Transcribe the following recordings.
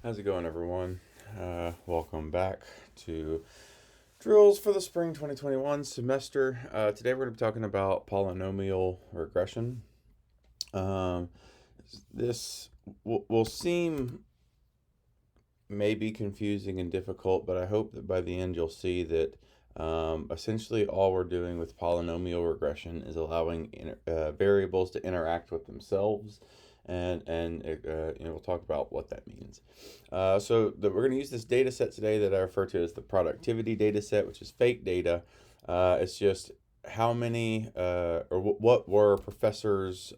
How's it going, everyone? Welcome back to drills for the spring 2021 semester. Today we're going to be talking about polynomial regression. Um, this will seem maybe confusing and difficult, but I hope that by the end you'll see that essentially all we're doing with polynomial regression is allowing variables to interact with themselves, and we'll talk about what that means. We're going to use this data set today that I refer to as the productivity data set, which is fake data. It's just how many what were professors'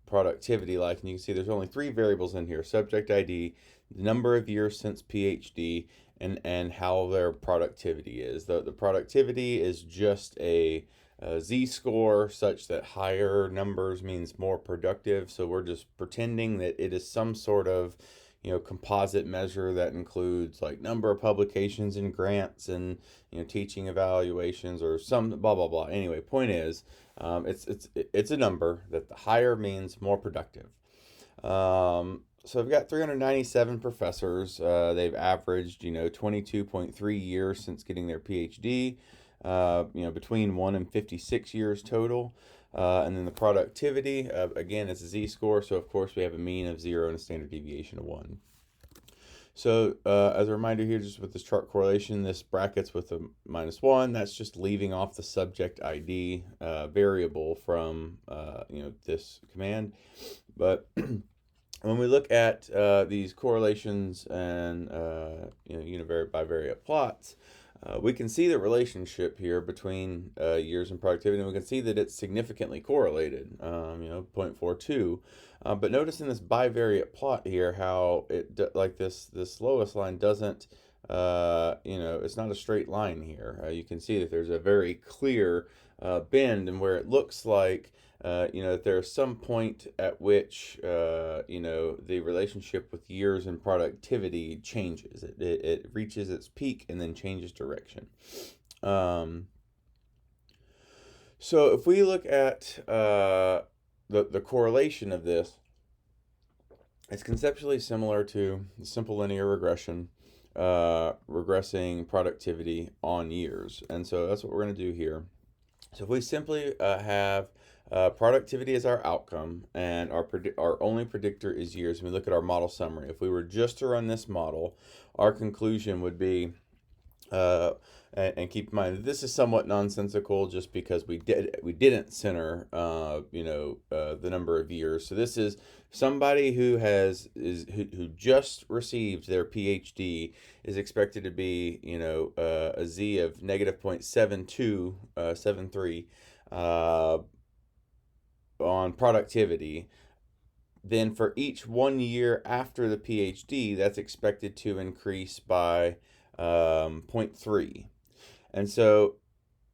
productivity like, and you can see there's only three variables in here: subject ID, the number of years since PhD, and how their productivity is. The productivity is just a z-score such that higher numbers means more productive. So we're just pretending that it is some sort of composite measure that includes like number of publications and grants and teaching evaluations or some blah blah blah. Anyway, point is, it's a number that the higher means more productive. So I've got 397 professors. They've averaged 22.3 years since getting their PhD. Between 1 and 56 years total. And then the productivity, again, it's a z-score, so of course we have a mean of 0 and a standard deviation of 1. So as a reminder here, just with this chart correlation, this brackets with a -1, that's just leaving off the subject ID variable from this command. But when we look at these correlations and univariate bivariate plots, we can see the relationship here between years and productivity, and we can see that it's significantly correlated, 0.42. But notice in this bivariate plot here how like this lowest line doesn't, it's not a straight line here. You can see that there's a very clear bend, and where it looks like that there's some point at which the relationship with years and productivity changes. It reaches its peak and then changes direction. So if we look at the correlation of this, it's conceptually similar to simple linear regression, regressing productivity on years. And so that's what we're going to do here. So if we simply have productivity as our outcome, and our only predictor is years, and we look at our model summary, if we were just to run this model, our conclusion would be, and keep in mind that this is somewhat nonsensical just because we didn't center the number of years. So this is somebody who just received their PhD is expected to be a z of negative 0.7273 on productivity. Then for each 1 year after the PhD, that's expected to increase by 0.3. And so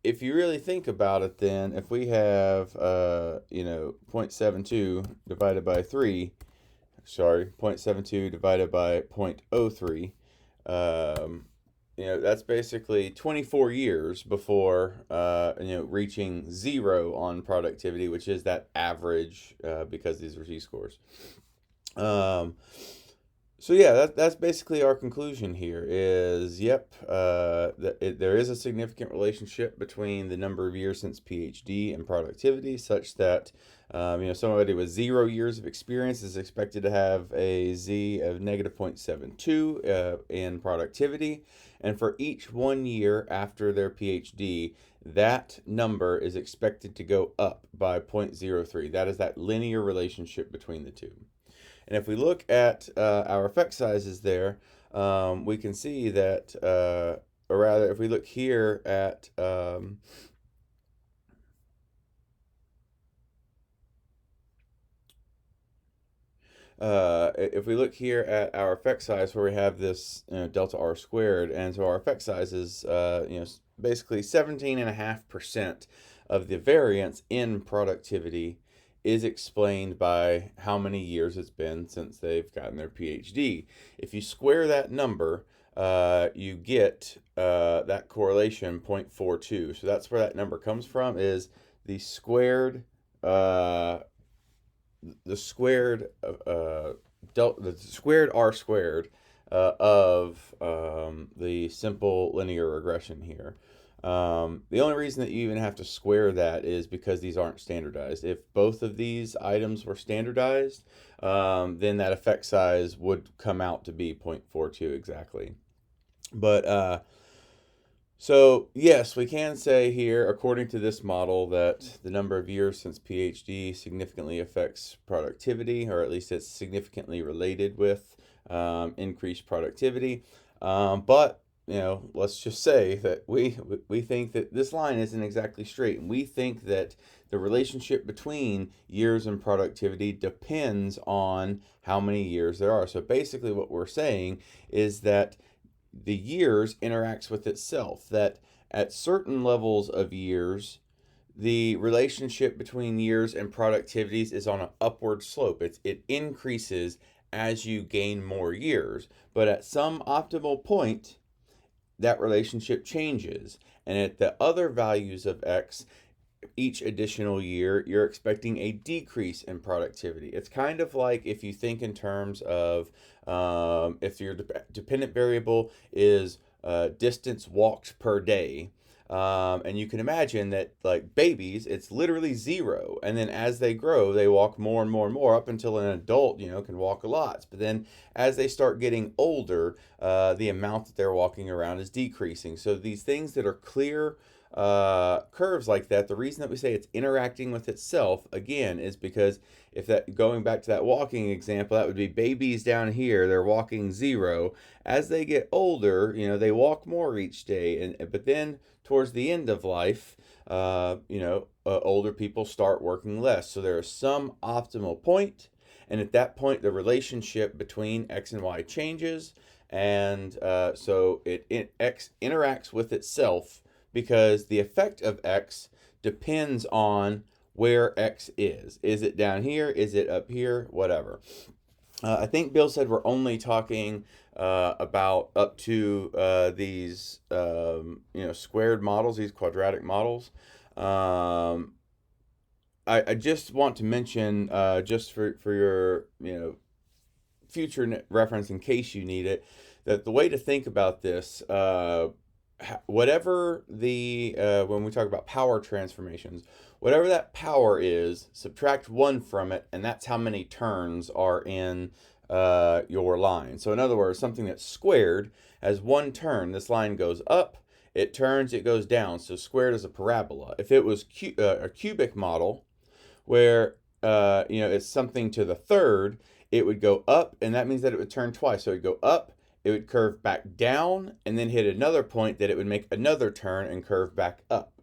if you really think about it, then if we have 0.72 divided by 3, 0.72 divided by 0.03, that's basically 24 years before reaching 0 on productivity, which is that average, because these are z-scores. So yeah, that's basically our conclusion here is, yep, there is a significant relationship between the number of years since PhD and productivity, such that somebody with 0 years of experience is expected to have a z of negative 0.72 in productivity, and for each 1 year after their PhD, that number is expected to go up by 0.03. That is that linear relationship between the two. And if we look at our effect sizes there, we can see that, or rather, if we look here at if we look here at our effect size, where we have this delta r squared, and so our effect size is basically 17.5% of the variance in productivity is explained by how many years it's been since they've gotten their PhD. If you square that number, you get that correlation 0.42. So that's where that number comes from, is the squared the squared r squared of the simple linear regression here. The only reason that you even have to square that is because these aren't standardized. If both of these items were standardized, then that effect size would come out to be 0.42 exactly. But so yes, we can say here, according to this model, that the number of years since PhD significantly affects productivity, or at least it's significantly related with increased productivity. But let's just say that we think that this line isn't exactly straight, and we think that the relationship between years and productivity depends on how many years there are. So basically, what we're saying is that the years interacts with itself, that at certain levels of years, the relationship between years and productivities is on an upward slope. It increases as you gain more years, but at some optimal point, that relationship changes, and at the other values of x, each additional year, you're expecting a decrease in productivity. It's kind of like if you think in terms of if your dependent variable is distance walked per day. And you can imagine that, like babies, it's literally 0. And then as they grow, they walk more and more and more up until an adult, can walk a lot. But then as they start getting older, the amount that they're walking around is decreasing. So these things that are clear curves like that, the reason that we say it's interacting with itself again is because if that, going back to that walking example, that would be babies down here, they're walking 0. As they get older, they walk more each day, and but then towards the end of life, older people start working less. So there is some optimal point, and at that point the relationship between x and y changes, and so x interacts with itself because the effect of x depends on where x is. Is it down here? Is it up here? Whatever. I think Bill said we're only talking about up to these squared models, these quadratic models. I just want to mention, just for your future reference in case you need it, that the way to think about this, whatever the when we talk about power transformations, whatever that power is, subtract 1 from it, and that's how many turns are in your line. So in other words, something that's squared has 1 turn. This line goes up, it turns, it goes down. So squared is a parabola. If it was a cubic model, where it's something to the third, it would go up, and that means that it would turn twice. So it would go up, it would curve back down, and then hit another point that it would make another turn and curve back up.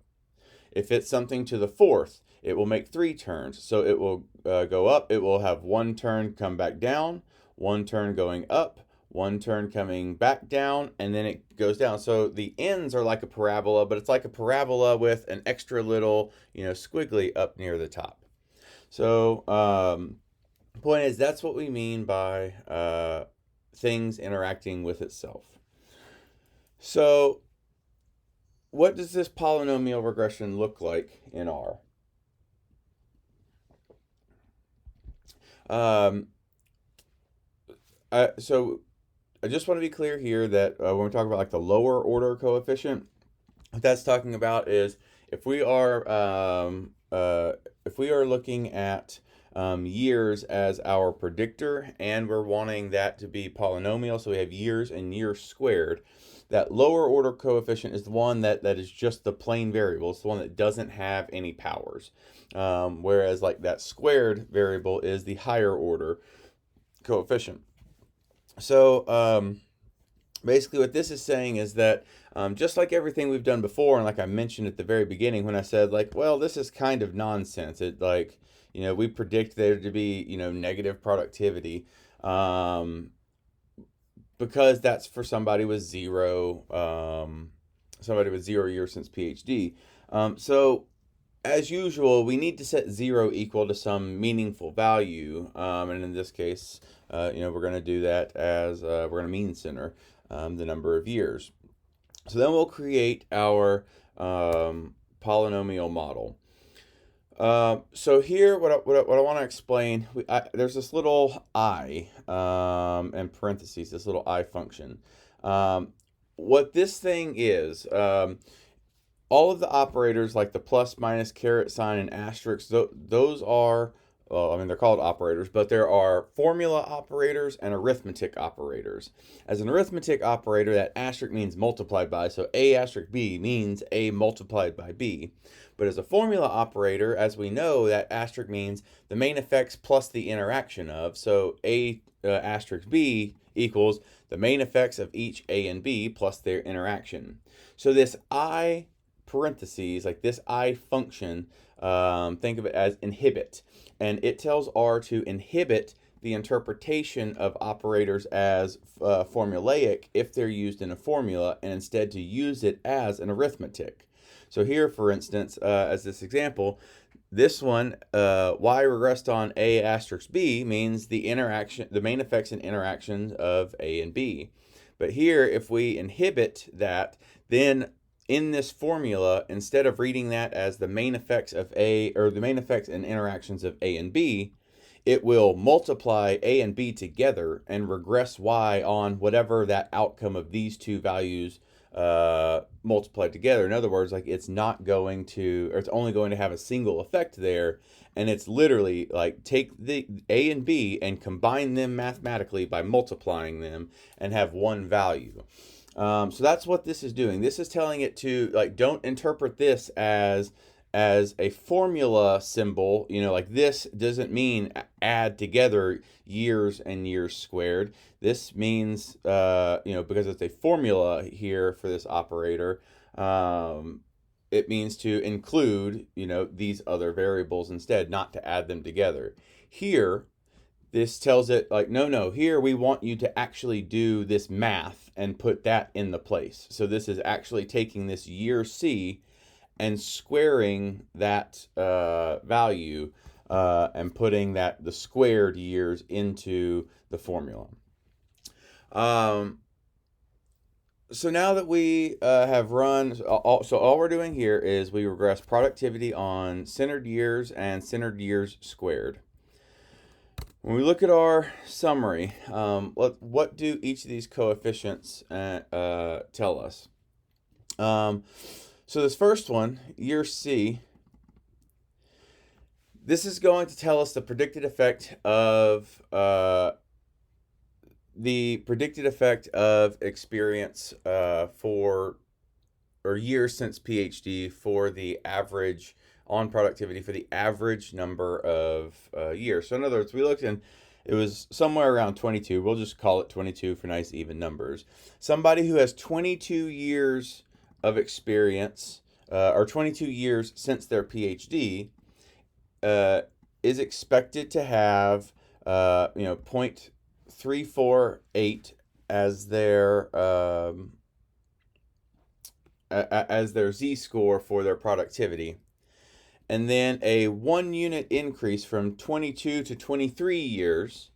If it's something to the fourth, it will make 3 turns. So it will go up, it will have 1 turn come back down, 1 turn going up, 1 turn coming back down, and then it goes down. So the ends are like a parabola, but it's like a parabola with an extra little, squiggly up near the top. So point is, that's what we mean by things interacting with itself. So what does this polynomial regression look like in R? So I just want to be clear here that when we talk about like the lower order coefficient, what that's talking about is if we are looking at years as our predictor, and we're wanting that to be polynomial, so we have years and years squared, that lower order coefficient is the one that is just the plain variable. It's the one that doesn't have any powers. Whereas like that squared variable is the higher order coefficient. So basically what this is saying is that just like everything we've done before, and like I mentioned at the very beginning when I said, like, well, this is kind of nonsense. It, like, we predict there to be, negative productivity because that's for somebody with 0 years since PhD. So as usual, we need to set 0 equal to some meaningful value, and in this case, we're going to do that as we're going to mean center the number of years. So then we'll create our polynomial model. So here, what I want to explain, there's this little I in parentheses, this little I function. What this thing is, all of the operators like the plus, minus, caret sign, and asterisk, those are, well, I mean, they're called operators, but there are formula operators and arithmetic operators. As an arithmetic operator, that asterisk means multiplied by, so A asterisk B means A multiplied by B. But as a formula operator, as we know, that asterisk means the main effects plus the interaction of, so A asterisk B equals the main effects of each A and B plus their interaction. So this I parentheses, like this I function, think of it as inhibit. And it tells R to inhibit the interpretation of operators as formulaic if they're used in a formula, and instead to use it as an arithmetic. So here, for instance, as this example, this one, y regressed on A asterisk B means the interaction, the main effects and interactions of A and B. But here, if we inhibit that, then in this formula, instead of reading that as the main effects of A, or the main effects and interactions of A and B, it will multiply A and B together and regress y on whatever that outcome of these two values multiplied together. In other words, like it's not going to, or it's only going to have a single effect there, and it's literally like take the A and B and combine them mathematically by multiplying them and have one value. So that's what this is doing. This is telling it to, like, don't interpret this as a formula symbol, like this doesn't mean add together years and years squared. This means, because it's a formula here for this operator, it means to include, these other variables instead, not to add them together. Here, this tells it like, no, here we want you to actually do this math and put that in the place. So this is actually taking this year C and squaring that value and putting the squared years into the formula. So now that we have run, so all we're doing here is we regress productivity on centered years and centered years squared. When we look at our summary, what do each of these coefficients tell us? So this first one, year C, this is going to tell us the predicted effect of experience for years since PhD for the average on productivity for the average number of years. So in other words, we looked and it was somewhere around 22. We'll just call it 22 for nice even numbers. Somebody who has 22 years of experience or 22 years since their PhD is expected to have 0.348 as their z-score for their productivity, and then a 1 unit increase from 22 to 23 years.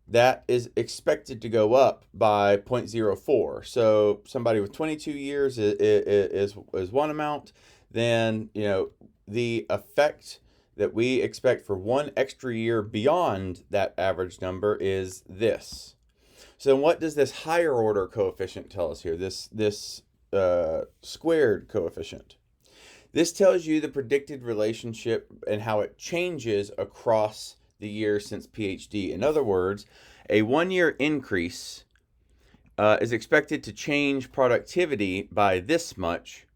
That is expected to go up by 0.04. So somebody with 22 years is one amount. Then the effect that we expect for 1 extra year beyond that average number is this. So what does this higher order coefficient tell us here? This squared coefficient. This tells you the predicted relationship and how it changes across the years since PhD. In other words, a 1 year increase is expected to change productivity by this much,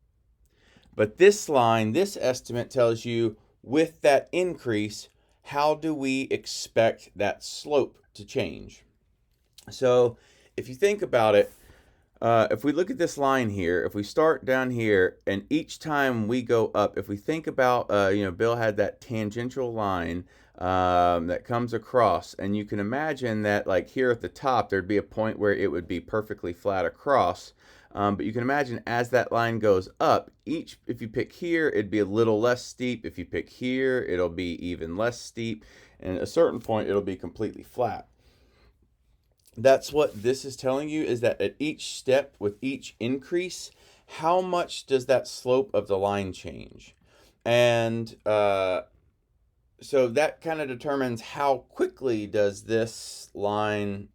but this line, this estimate tells you with that increase, how do we expect that slope to change? So if you think about it, if we look at this line here, if we start down here and each time we go up, if we think about, Bill had that tangential line that comes across, and you can imagine that like here at the top, there'd be a point where it would be perfectly flat across. But you can imagine as that line goes up, if you pick here, it'd be a little less steep. If you pick here, it'll be even less steep. And at a certain point, it'll be completely flat. That's what this is telling you, is that at each step with each increase, how much does that slope of the line change? And so that kind of determines how quickly does this line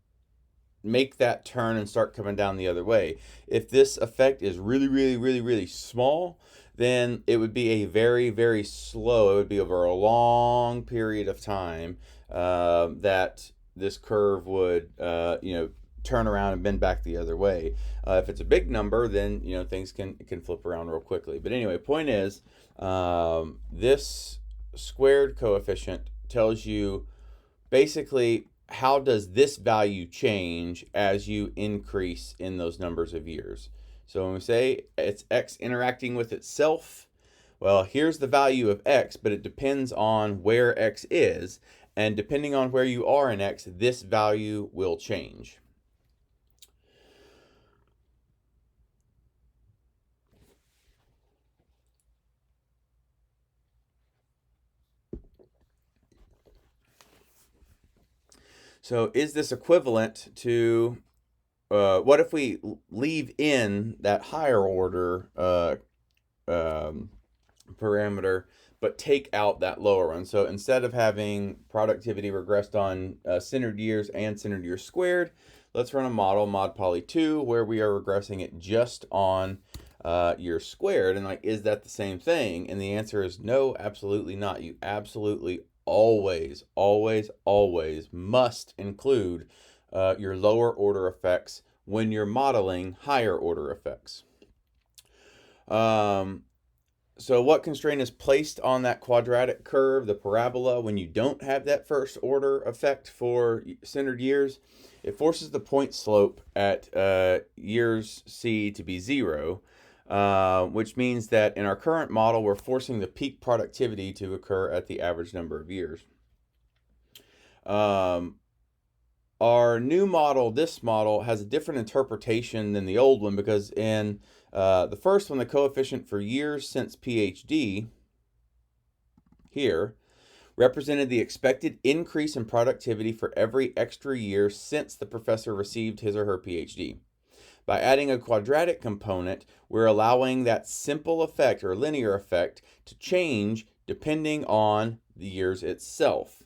make that turn and start coming down the other way. If this effect is really, really, really, really small, then it would be a very, very slow, it would be over a long period of time that this curve would, turn around and bend back the other way. If it's a big number, then, things can flip around real quickly. But anyway, point is, this squared coefficient tells you basically how does this value change as you increase in those numbers of years. So when we say it's x interacting with itself, well, here's the value of x, but it depends on where x is, and depending on where you are in x, this value will change. So is this equivalent to, what if we leave in that higher order parameter, but take out that lower one? So instead of having productivity regressed on centered years and centered years squared, let's run a model, mod poly 2, where we are regressing it just on years squared. And is that the same thing? And the answer is no, absolutely not. You absolutely always, always, always must include your lower order effects when you're modeling higher order effects. So what constraint is placed on that quadratic curve, the parabola, when you don't have that first order effect for centered years? It forces the point slope at years C to be 0, which means that in our current model, we're forcing the peak productivity to occur at the average number of years. Our new model, this model, has a different interpretation than the old one, because in the first one, the coefficient for years since PhD here represented the expected increase in productivity for every extra year since the professor received his or her PhD. By adding a quadratic component, we're allowing that simple effect or linear effect to change depending on the years itself.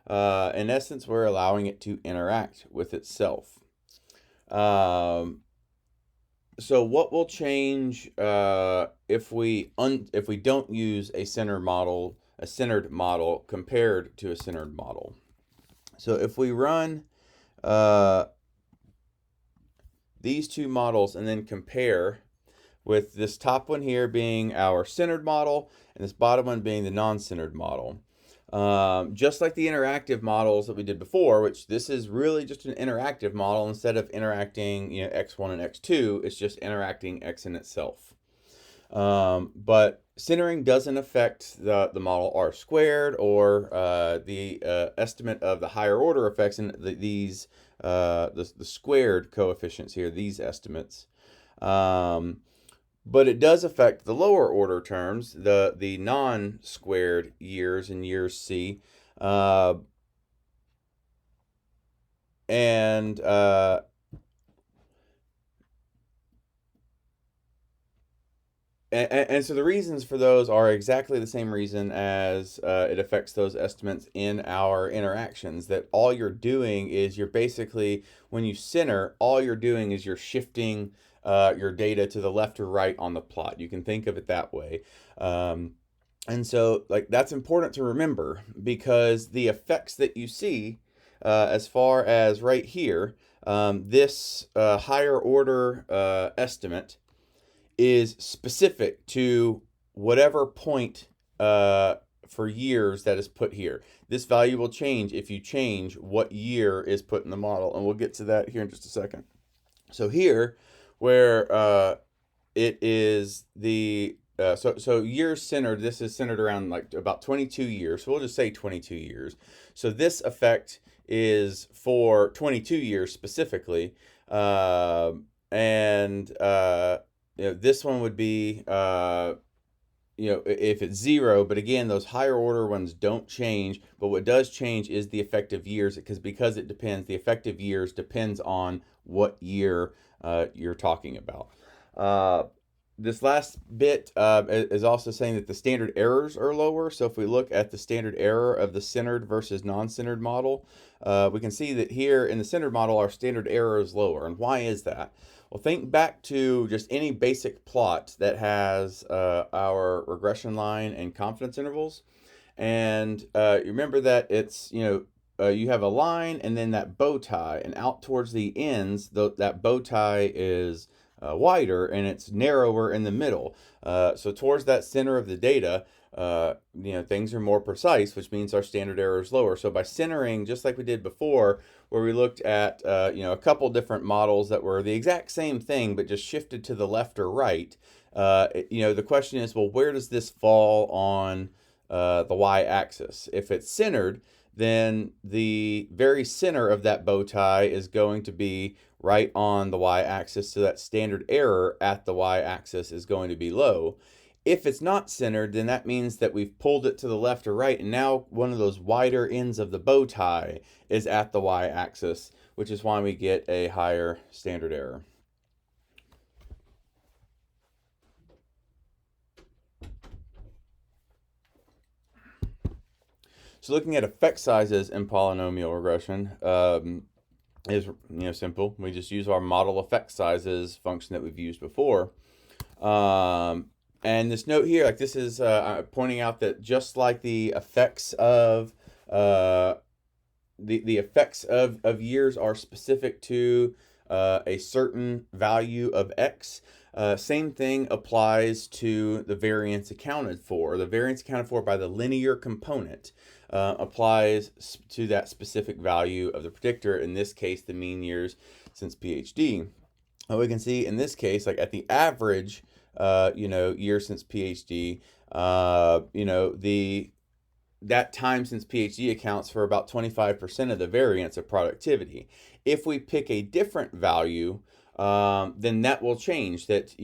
In essence, we're allowing it to interact with itself. So what will change if we don't use a centered model compared to a centered model? So if we run these two models and then compare, with this top one here being our centered model and this bottom one being the non-centered model. Just like the interactive models that we did before, which this is really just an interactive model. Instead of interacting x1 and x2, it's just interacting x in itself. But centering doesn't affect the model r squared or the estimate of the higher order effects in the squared coefficients here, these estimates. But it does affect the lower order terms, the non-squared years in years C, and so the reasons for those are exactly the same reason as it affects those estimates in our interactions, that all you're doing is you're basically, when you center, all you're doing is you're shifting your data to the left or right on the plot. You can think of it that way. And so that's important to remember, because the effects that you see as far as right here, this higher order estimate is specific to whatever point for years that is put here. This value will change if you change what year is put in the model, and we'll get to that here in just a second. So here, where it is the so years centered, this is centered around about 22 years. So we'll just say 22 years. So this effect is for 22 years specifically, and this one would be if it's 0, but again, those higher order ones don't change. But what does change is the effective years, because it depends. The effective years depends on what year you're talking about. this last bit is also saying that the standard errors are lower. So if we look at the standard error of the centered versus non-centered model, we can see that here in the centered model, our standard error is lower. And why is that? Well, think back to just any basic plot that has our regression line and confidence intervals. And you remember that it's, you have a line and then that bow tie, and out towards the ends, that bow tie is wider and it's narrower in the middle. So towards that center of the data, things are more precise, which means our standard error is lower. So by centering, just like we did before, where we looked at a couple different models that were the exact same thing but just shifted to the left or right, the question is, well, where does this fall on the y-axis? If it's centered, then the very center of that bow tie is going to be right on the y-axis, so that standard error at the y-axis is going to be low. If it's not centered, then that means that we've pulled it to the left or right, and now one of those wider ends of the bow tie is at the y-axis, which is why we get a higher standard error. So looking at effect sizes in polynomial regression is simple. We just use our model effect sizes function that we've used before. And this note here, like this is pointing out that just like the effects of the effects of years are specific to a certain value of x. Same thing applies to the variance accounted for. The variance accounted for by the linear component applies to that specific value of the predictor, in this case, the mean years since PhD. We can see in this case, like at the average, years since PhD, that time since PhD accounts for about 25% of the variance of productivity. If we pick a different value, then that will change. That,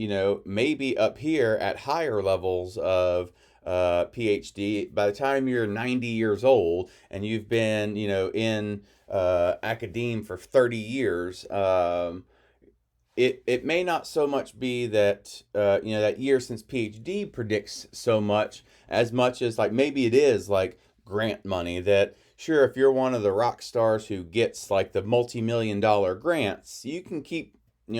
maybe up here at higher levels of PhD, by the time you're 90 years old and you've been, in academe for 30 years, it may not so much be that that year since PhD predicts so much as like maybe it is like grant money. That sure, if you're one of the rock stars who gets like the multi-million-dollar grants, you can keep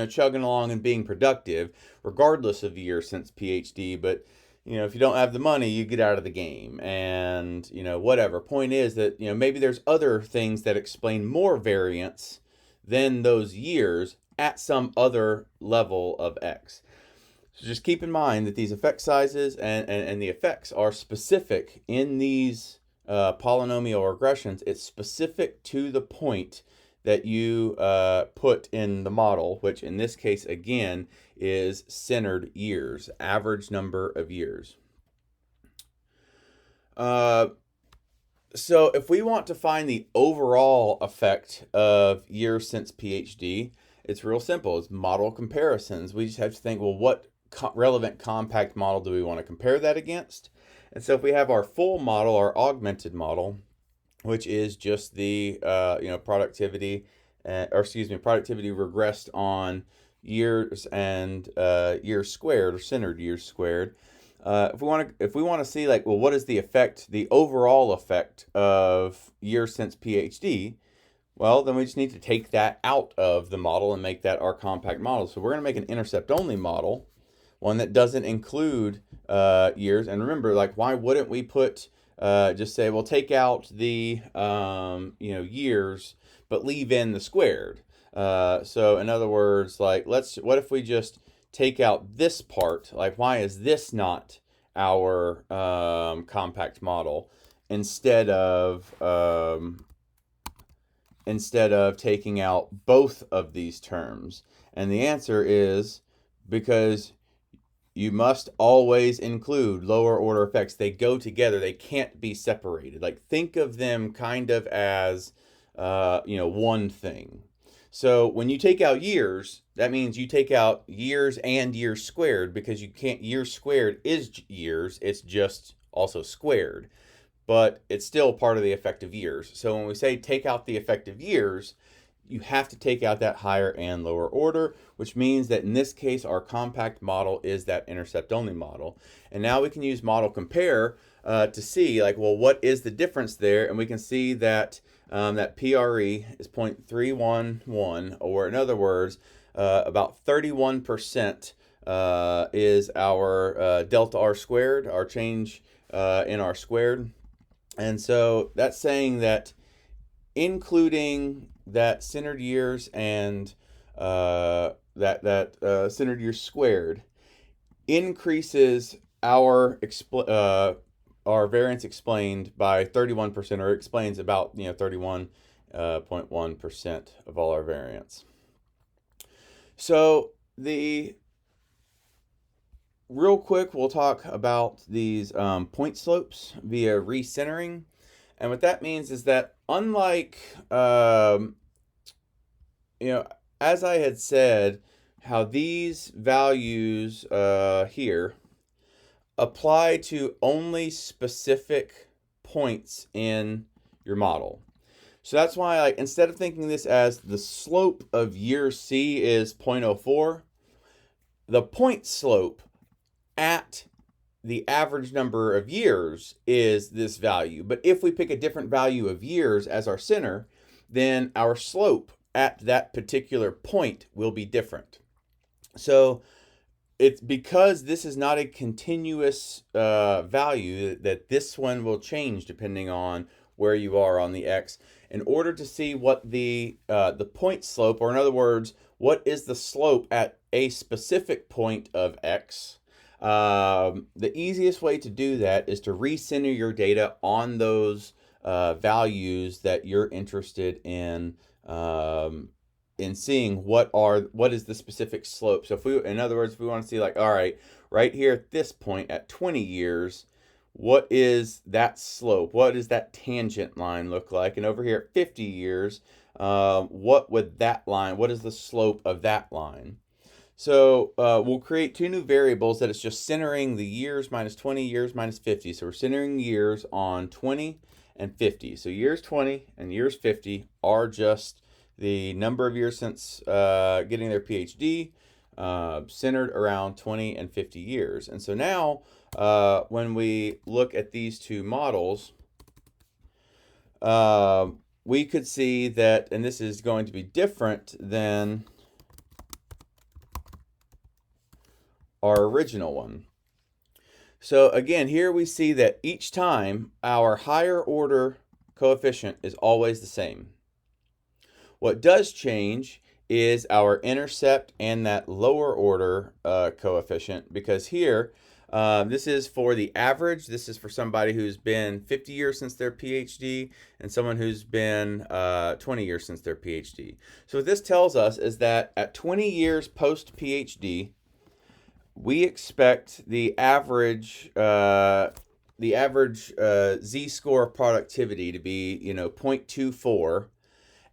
chugging along and being productive regardless of year since PhD. But if you don't have the money, you get out of the game. And whatever. Point is that maybe there's other things that explain more variance than those years at some other level of x. So just keep in mind that these effect sizes and the effects are specific in these polynomial regressions. It's specific to the point that you put in the model, which in this case, again, is centered years, average number of years. So if we want to find the overall effect of years since PhD, it's real simple. It's model comparisons. We just have to think, well, what relevant compact model do we want to compare that against? And so if we have our full model, our augmented model, which is just the productivity, productivity regressed on years and years squared, or centered years squared. If we want to see like, well, what is the effect, the overall effect of years since PhD? Well, then we just need to take that out of the model and make that our compact model. So we're going to make an intercept-only model, one that doesn't include years. And remember, like, why wouldn't we put just say, well, take out the years, but leave in the squared. So in other words, like, what if we just take out this part? Like, why is this not our compact model instead of taking out both of these terms? And the answer is because you must always include lower order effects. They go together. They can't be separated. Like, think of them kind of as one thing. So when you take out years, that means you take out years and years squared, because you can't, years squared is years, it's just also squared, but it's still part of the effective years. So when we say take out the effective years, you have to take out that higher and lower order, which means that in this case, our compact model is that intercept only model. And now we can use model compare to see like, well, what is the difference there? And we can see that that PRE is 0.311, or in other words, about 31% is our delta R squared, our change in R squared. And so that's saying that including that centered years and centered years squared increases our variance explained by 31%, or explains about 31.1% of all our variance. So real quick, we'll talk about these point slopes via recentering. And what that means is that unlike, as I had said, how these values here apply to only specific points in your model. So that's why, like, instead of thinking this as the slope of year C is 0.04, the point slope at the average number of years is this value. But if we pick a different value of years as our center, then our slope at that particular point will be different. So it's because this is not a continuous value that this one will change depending on where you are on the x. In order to see what the point slope, or in other words, what is the slope at a specific point of x, the easiest way to do that is to recenter your data on those values that you're interested in seeing what is the specific slope. So in other words, if we want to see, like, all right, right here at this point at 20 years, what is that slope? What does that tangent line look like? And over here at 50 years, what would that line, what is the slope of that line? So we'll create two new variables that it's just centering the years minus 20, years minus 50. So we're centering years on 20 and 50. So years 20 and years 50 are just the number of years since getting their PhD, centered around 20 and 50 years. And so now when we look at these two models, we could see that, and this is going to be different than our original one. So again, here we see that each time our higher order coefficient is always the same. What does change is our intercept and that lower order coefficient, because here this is for the average. This is for somebody who's been 50 years since their PhD and someone who's been 20 years since their PhD. So what this tells us is that at 20 years post PhD, we expect the average z-score productivity to be 0.24,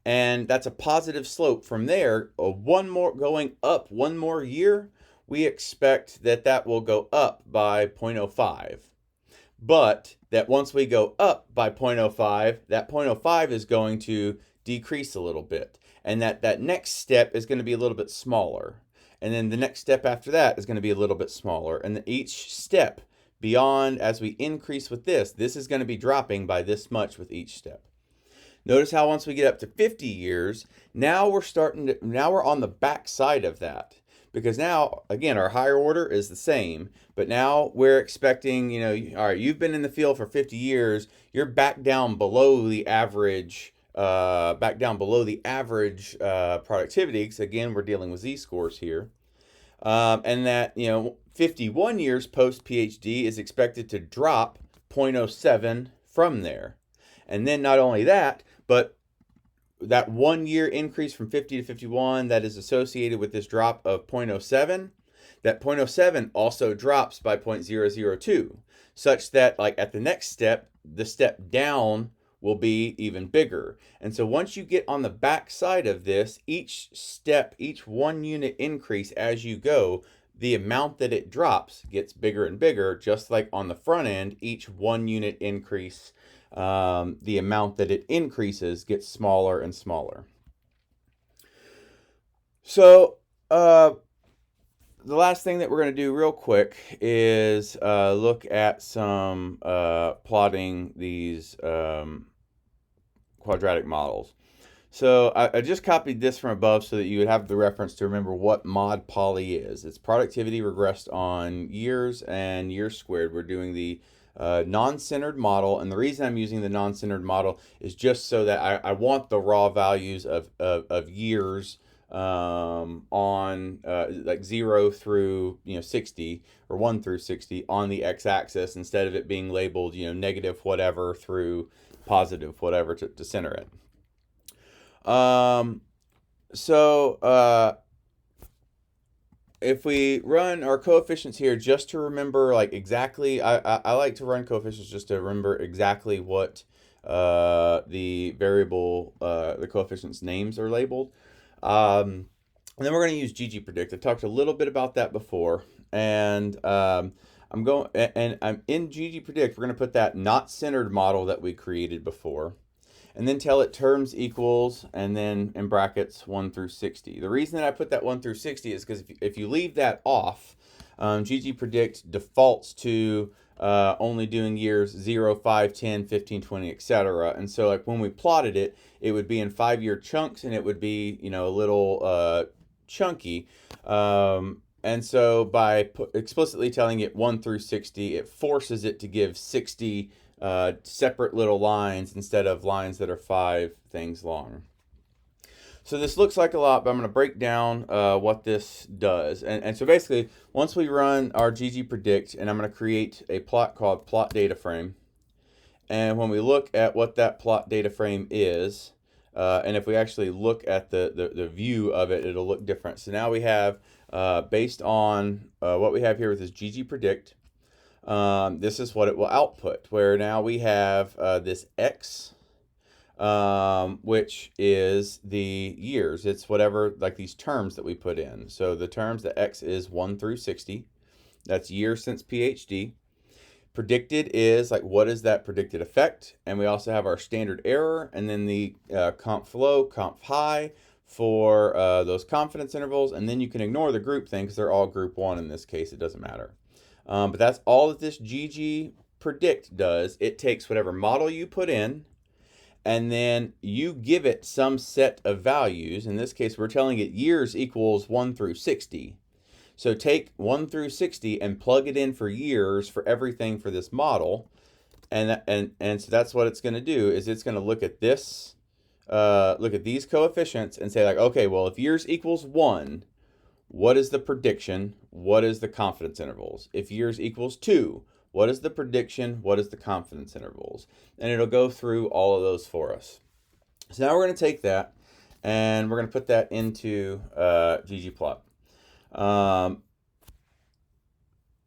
and that's a positive slope. From there, going up one more year, we expect that will go up by 0.05. But that once we go up by 0.05, that 0.05 is going to decrease a little bit, and that next step is going to be a little bit smaller. And then the next step after that is going to be a little bit smaller. And each step beyond, as we increase with this is going to be dropping by this much with each step. Notice how once we get up to 50 years, now we're on the back side of that. Because now, again, our higher order is the same, but now we're expecting, all right, you've been in the field for 50 years, you're back down below the average productivity, because again, we're dealing with z-scores here. And that, 51 years post PhD is expected to drop 0.07 from there. And then not only that, but that 1 year increase from 50 to 51 that is associated with this drop of 0.07, that 0.07 also drops by 0.002, such that, like, at the next step, the step down will be even bigger. And so once you get on the back side of this, each step, each 1 unit increase as you go, the amount that it drops gets bigger and bigger, just like on the front end, each 1 unit increase, the amount that it increases gets smaller and smaller. So the last thing that we're going to do real quick is look at some plotting these quadratic models. So I just copied this from above so that you would have the reference to remember what mod poly is. It's productivity regressed on years and years squared. We're doing the non-centered model, and the reason I'm using the non-centered model is just so that I want the raw values of years on like 0 through 60 or 1 through 60 on the x-axis instead of it being labeled negative whatever through positive whatever to center it. So if we run our coefficients here just to remember like exactly, I like to run coefficients just to remember exactly what the variable, the coefficients names are labeled. And then we're going to use ggpredict. I talked a little bit about that before, and I'm in ggpredict. We're going to put that not centered model that we created before, and then tell it terms equals, and then in brackets 1 through 60. The reason that I put that 1 through 60 is because if you leave that off, ggpredict defaults to only doing years 0, 5, 10, 15, 20, etc. And so like when we plotted it, it would be in 5-year chunks, and it would be a little chunky. And so by explicitly telling it 1 through 60, it forces it to give 60 separate little lines instead of lines that are 5 things long. So this looks like a lot, but I'm going to break down what this does. And so basically, once we run our ggpredict, and I'm going to create a plot called plot data frame. And when we look at what that plot data frame is, and if we actually look at the view of it, it'll look different. So now we have, based on what we have here with this ggpredict, this is what it will output, where now we have this x, which is the years. It's whatever, like these terms that we put in. So the terms, the x is 1 through 60. That's years since PhD. Predicted is like what is that predicted effect, and we also have our standard error, and then the conf low, conf high for those confidence intervals, and then you can ignore the group thing because they're all group 1 in this case. It doesn't matter. But that's all that this ggpredict does. It takes whatever model you put in, and then you give it some set of values. In this case, we're telling it years equals 1 through 60. So take 1 through 60 and plug it in for years for everything for this model. And so that's what it's going to do, is it's going to look at this, look at these coefficients and say like, okay, well, if years equals 1, what is the prediction? What is the confidence intervals? If years equals 2, what is the prediction? What is the confidence intervals? And it'll go through all of those for us. So now we're going to take that and we're going to put that into ggplot.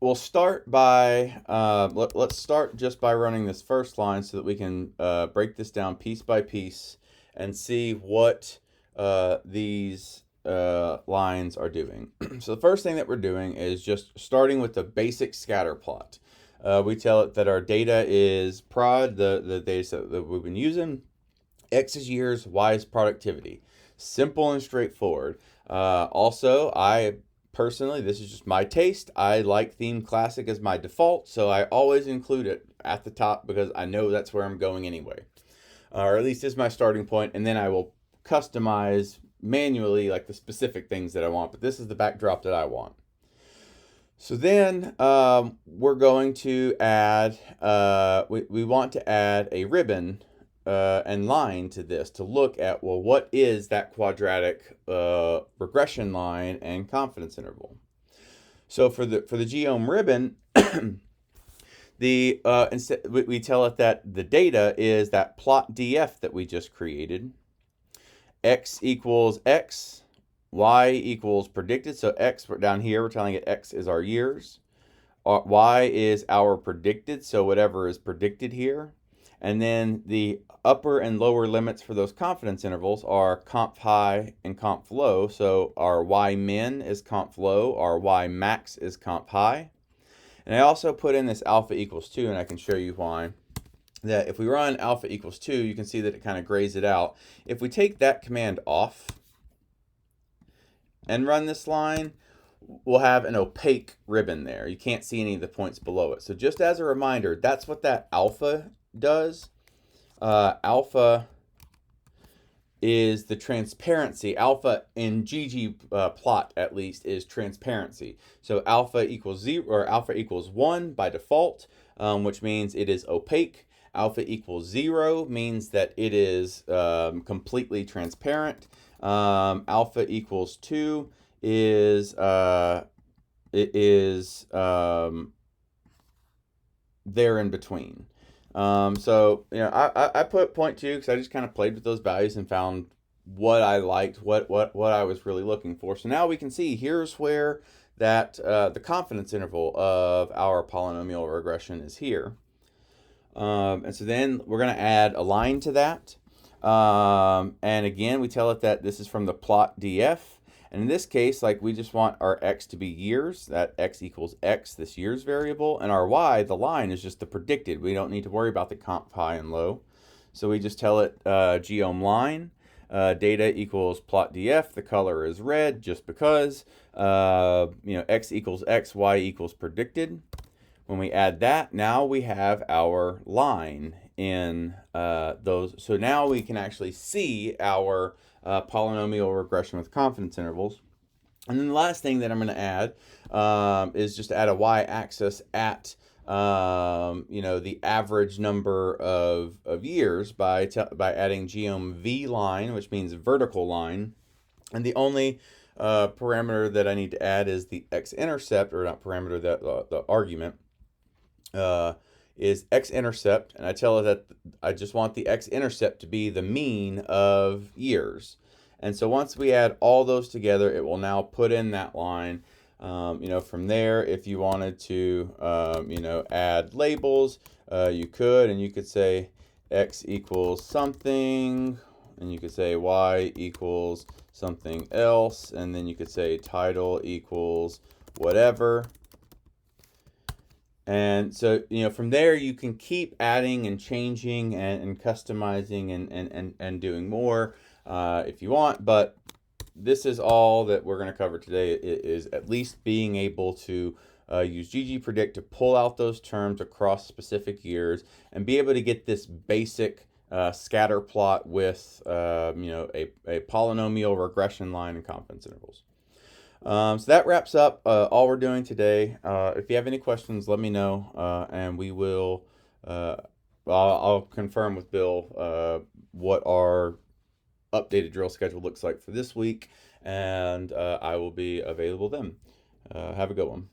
We'll start by, let's start just by running this first line so that we can break this down piece by piece and see what these lines are doing. So the first thing that we're doing is just starting with the basic scatter plot. We tell it that our data is prod, the data set that we've been using. X is years, Y is productivity. Simple and straightforward. Also, I personally, this is just my taste. I like theme classic as my default, so I always include it at the top because I know that's where I'm going anyway. Or at least is my starting point, and then I will customize manually like the specific things that I want, but this is the backdrop that I want. So then we're going to add, we want to add a ribbon and line to this to look at, well, what is that quadratic regression line and confidence interval? So for the geom ribbon, instead we tell it that the data is that plot df that we just created. X equals x, y equals predicted. So x, down here, we're telling it x is our years. Y is our predicted, so whatever is predicted here. And then the upper and lower limits for those confidence intervals are conf high and conf low. So our y min is conf low, our y max is conf high. And I also put in this alpha equals 2, and I can show you why. That if we run alpha equals 2, you can see that it kind of grays it out. If we take that command off, and run this line, we'll have an opaque ribbon there. You can't see any of the points below it. So just as a reminder, that's what that alpha does. Alpha is the transparency. Alpha in ggplot at least is transparency. So alpha equals 0 or alpha equals 1 by default, which means it is opaque. Alpha equals 0 means that it is completely transparent. Alpha equals 2 is there in between. So I put 0.2 because I just kind of played with those values and found what I liked, what I was really looking for. So now we can see here's where that the confidence interval of our polynomial regression is here. And so then we're going to add a line to that. And again, we tell it that this is from the plot df. And in this case, like, we just want our x to be years, that x equals x, this years variable, and our y, the line, is just the predicted. We don't need to worry about the comp high and low. So we just tell it geom line, data equals plot df, the color is red just because, x equals x, y equals predicted. When we add that, now we have our line in those. So now we can actually see our polynomial regression with confidence intervals. And then the last thing that I'm going to add is just add a y-axis at the average number of years by adding geom v line, which means vertical line. And the only parameter that I need to add is the x-intercept, or not parameter, that the argument is x-intercept, and I tell it that I just want the x-intercept to be the mean of years. And so once we add all those together, it will now put in that line. From there, if you wanted to, add labels, you could, and you could say x equals something, and you could say y equals something else, and then you could say title equals whatever. And so, from there you can keep adding and changing and customizing and doing more if you want. But this is all that we're going to cover today, is at least being able to use ggpredict to pull out those terms across specific years and be able to get this basic scatter plot with a polynomial regression line and confidence intervals. So that wraps up all we're doing today. If you have any questions, let me know, and we will. I'll confirm with Bill what our updated drill schedule looks like for this week, and I will be available then. Have a good one.